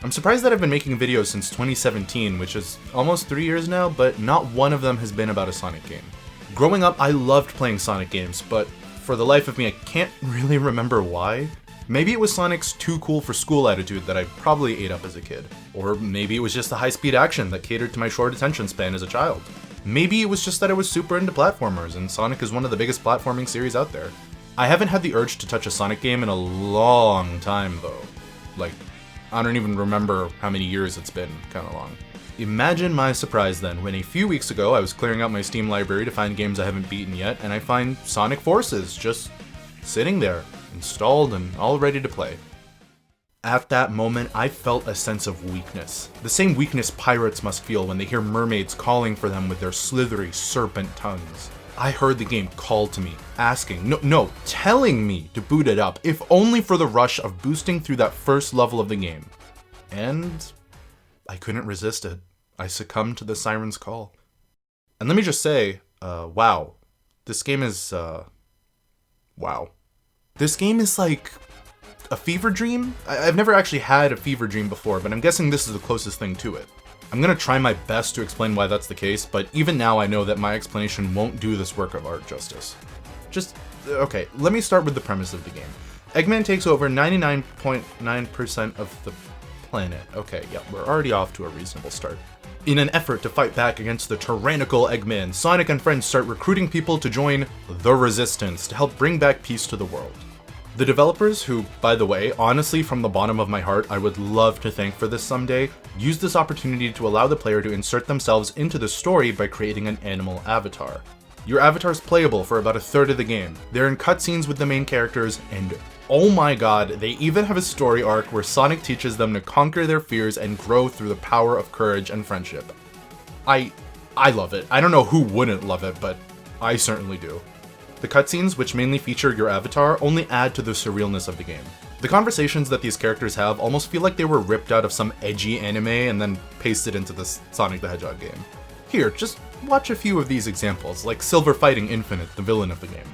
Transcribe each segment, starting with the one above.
I'm surprised that I've been making videos since 2017, which is almost 3 years now, but not one of them has been about a Sonic game. Growing up, I loved playing Sonic games, but for the life of me, I can't really remember why. Maybe it was Sonic's too cool for school attitude that I probably ate up as a kid. Or maybe it was just the high-speed action that catered to my short attention span as a child. Maybe it was just that I was super into platformers, and Sonic is one of the biggest platforming series out there. I haven't had the urge to touch a Sonic game in a long time, though. Like, I don't even remember how many years it's been, kinda long. Imagine my surprise then, when a few weeks ago I was clearing out my Steam library to find games I haven't beaten yet, and I find Sonic Forces just sitting there, installed and all ready to play. At that moment, I felt a sense of weakness. The same weakness pirates must feel when they hear mermaids calling for them with their slithery serpent tongues. I heard the game call to me, asking, telling me to boot it up, if only for the rush of boosting through that first level of the game. And I couldn't resist it. I succumbed to the siren's call. And let me just say, wow. This game is, wow. This game is like a fever dream? I've never actually had a fever dream before, but I'm guessing this is the closest thing to it. I'm gonna try my best to explain why that's the case, but even now I know that my explanation won't do this work of art justice. Okay, let me start with the premise of the game. Eggman takes over 99.9% of the planet. Okay, yeah, we're already off to a reasonable start. In an effort to fight back against the tyrannical Eggman, Sonic and friends start recruiting people to join the Resistance to help bring back peace to the world. The developers, who, by the way, honestly from the bottom of my heart, I would love to thank for this someday, used this opportunity to allow the player to insert themselves into the story by creating an animal avatar. Your avatar's playable for about a third of the game. They're in cutscenes with the main characters, and oh my god, they even have a story arc where Sonic teaches them to conquer their fears and grow through the power of courage and friendship. I love it. I don't know who wouldn't love it, but I certainly do. The cutscenes, which mainly feature your avatar, only add to the surrealness of the game. The conversations that these characters have almost feel like they were ripped out of some edgy anime and then pasted into this Sonic the Hedgehog game. Here, just watch a few of these examples, like Silver fighting Infinite, the villain of the game.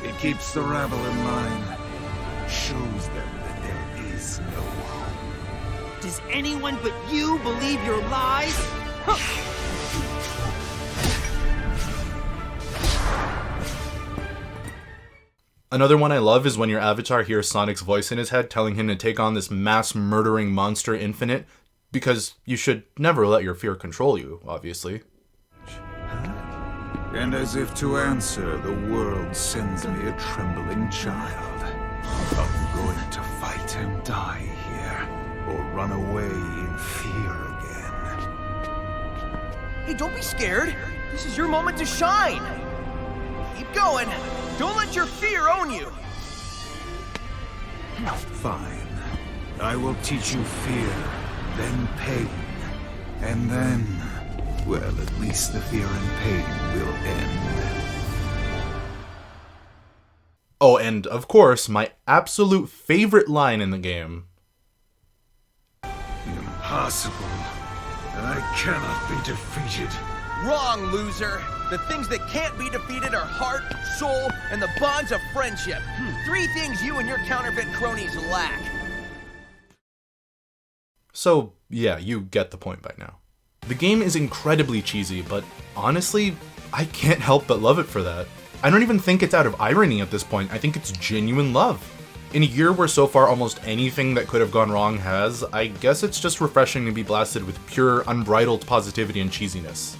It keeps the rabble in line, shows them that there is no hope. Does anyone but you believe your lies? Huh. Another one I love is when your avatar hears Sonic's voice in his head telling him to take on this mass-murdering monster Infinite, because you should never let your fear control you, obviously. And as if to answer, the world sends me a trembling child. I'm going to fight and die here, or run away in fear again. Hey, don't be scared. This is your moment to shine. Keep going. Don't let your fear own you. Fine. I will teach you fear, then pain, and then, well, at least the fear and pain will end. Oh, and of course, my absolute favorite line in the game. Impossible. I cannot be defeated. Wrong, loser. The things that can't be defeated are heart, soul, and the bonds of friendship. 3 things you and your counterfeit cronies lack. So, yeah, you get the point by now. The game is incredibly cheesy, but honestly, I can't help but love it for that. I don't even think it's out of irony at this point, I think it's genuine love. In a year where so far almost anything that could have gone wrong has, I guess it's just refreshing to be blasted with pure, unbridled positivity and cheesiness.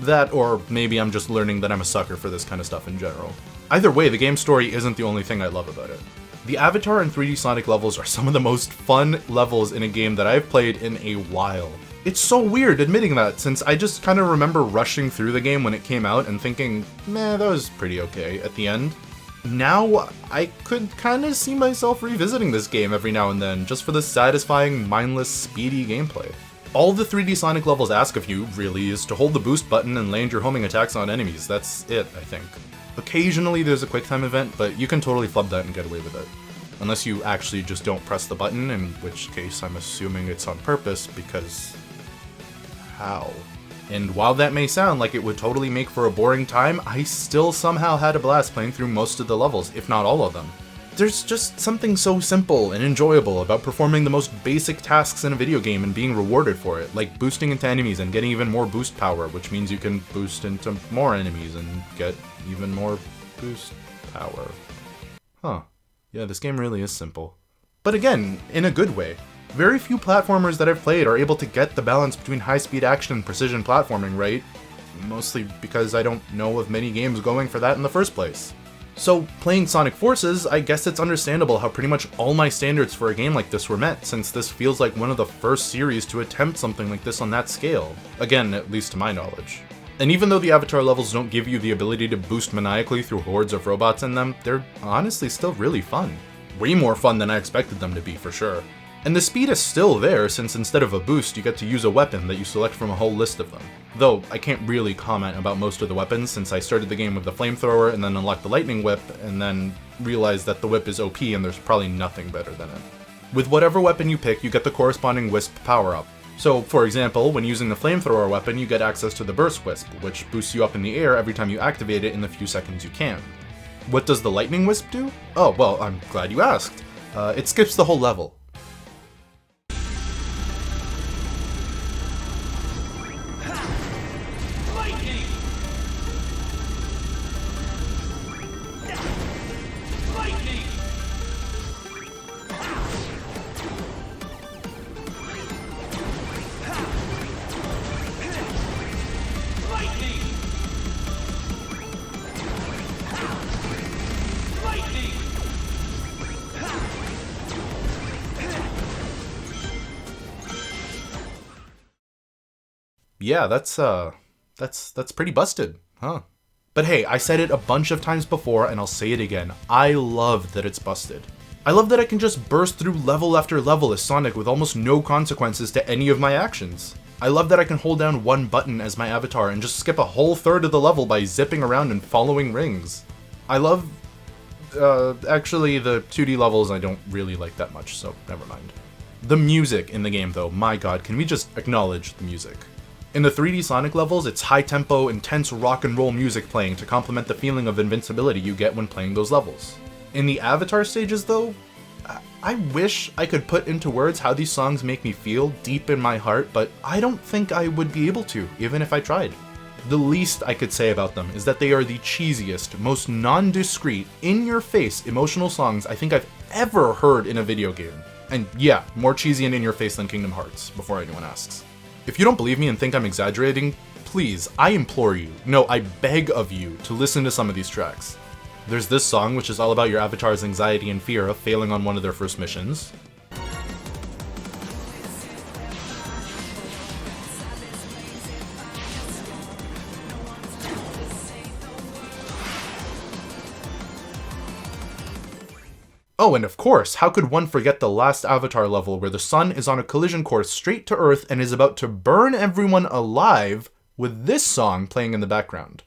That, or maybe I'm just learning that I'm a sucker for this kind of stuff in general. Either way, the game's story isn't the only thing I love about it. The Avatar and 3D Sonic levels are some of the most fun levels in a game that I've played in a while. It's so weird admitting that, since I just kind of remember rushing through the game when it came out and thinking, meh, that was pretty okay at the end. Now, I could kind of see myself revisiting this game every now and then, just for the satisfying, mindless, speedy gameplay. All the 3D Sonic levels ask of you, really, is to hold the boost button and land your homing attacks on enemies. That's it, I think. Occasionally there's a QuickTime event, but you can totally flub that and get away with it. Unless you actually just don't press the button, in which case I'm assuming it's on purpose, because... how? And while that may sound like it would totally make for a boring time, I still somehow had a blast playing through most of the levels, if not all of them. There's just something so simple and enjoyable about performing the most basic tasks in a video game and being rewarded for it, like boosting into enemies and getting even more boost power, which means you can boost into more enemies and get even more boost power. Huh. Yeah, this game really is simple. But again, in a good way. Very few platformers that I've played are able to get the balance between high-speed action and precision platforming right, mostly because I don't know of many games going for that in the first place. So, playing Sonic Forces, I guess it's understandable how pretty much all my standards for a game like this were met, since this feels like one of the first series to attempt something like this on that scale. Again, at least to my knowledge. And even though the Avatar levels don't give you the ability to boost maniacally through hordes of robots in them, they're honestly still really fun. Way more fun than I expected them to be, for sure. And the speed is still there, since instead of a boost, you get to use a weapon that you select from a whole list of them. Though, I can't really comment about most of the weapons, since I started the game with the flamethrower and then unlocked the lightning whip, and then realized that the whip is OP and there's probably nothing better than it. With whatever weapon you pick, you get the corresponding wisp power-up. So, for example, when using the flamethrower weapon, you get access to the burst wisp, which boosts you up in the air every time you activate it in the few seconds you can. What does the lightning wisp do? Oh, well, I'm glad you asked. It skips the whole level. Yeah, that's pretty busted, huh? But hey, I said it a bunch of times before and I'll say it again. I love that it's busted. I love that I can just burst through level after level as Sonic with almost no consequences to any of my actions. I love that I can hold down one button as my avatar and just skip a whole third of the level by zipping around and following rings. I love... actually, the 2D levels I don't really like that much, so never mind. The music in the game, though, my god, can we just acknowledge the music? In the 3D Sonic levels, it's high-tempo, intense rock and roll music playing to complement the feeling of invincibility you get when playing those levels. In the Avatar stages, though, I wish I could put into words how these songs make me feel deep in my heart, but I don't think I would be able to, even if I tried. The least I could say about them is that they are the cheesiest, most nondescript, in-your-face emotional songs I think I've ever heard in a video game. And yeah, more cheesy and in-your-face than Kingdom Hearts, before anyone asks. If you don't believe me and think I'm exaggerating, please, I implore you, no, I beg of you to listen to some of these tracks. There's this song, which is all about your avatar's anxiety and fear of failing on one of their first missions. Oh, and of course, how could one forget the last Avatar level where the sun is on a collision course straight to Earth and is about to burn everyone alive with this song playing in the background.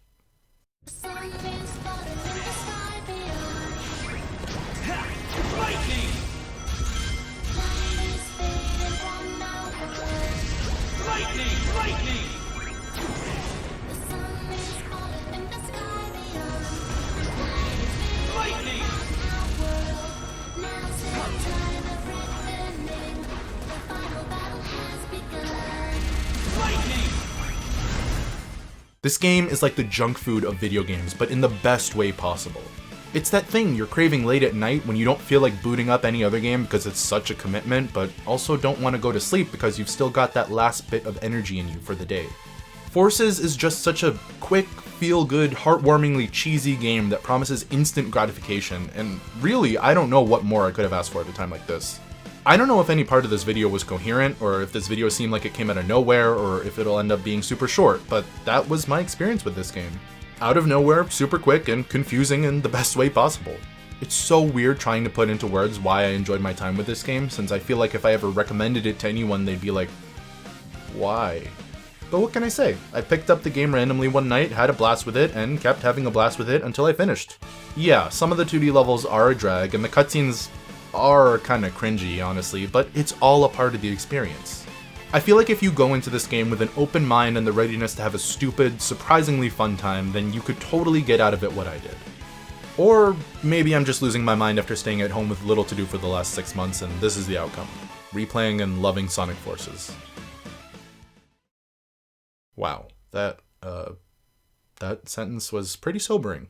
This game is like the junk food of video games, but in the best way possible. It's that thing you're craving late at night when you don't feel like booting up any other game because it's such a commitment, but also don't want to go to sleep because you've still got that last bit of energy in you for the day. Forces is just such a quick, feel-good, heartwarmingly cheesy game that promises instant gratification, and really, I don't know what more I could have asked for at a time like this. I don't know if any part of this video was coherent, or if this video seemed like it came out of nowhere, or if it'll end up being super short, but that was my experience with this game. Out of nowhere, super quick, and confusing in the best way possible. It's so weird trying to put into words why I enjoyed my time with this game, since I feel like if I ever recommended it to anyone, they'd be like, why? But what can I say? I picked up the game randomly one night, had a blast with it, and kept having a blast with it until I finished. Yeah, some of the 2D levels are a drag, and the cutscenes are kinda cringy, honestly, but it's all a part of the experience. I feel like if you go into this game with an open mind and the readiness to have a stupid, surprisingly fun time, then you could totally get out of it what I did. Or maybe I'm just losing my mind after staying at home with little to do for the last 6 months, and this is the outcome. Replaying and loving Sonic Forces. Wow, that sentence was pretty sobering.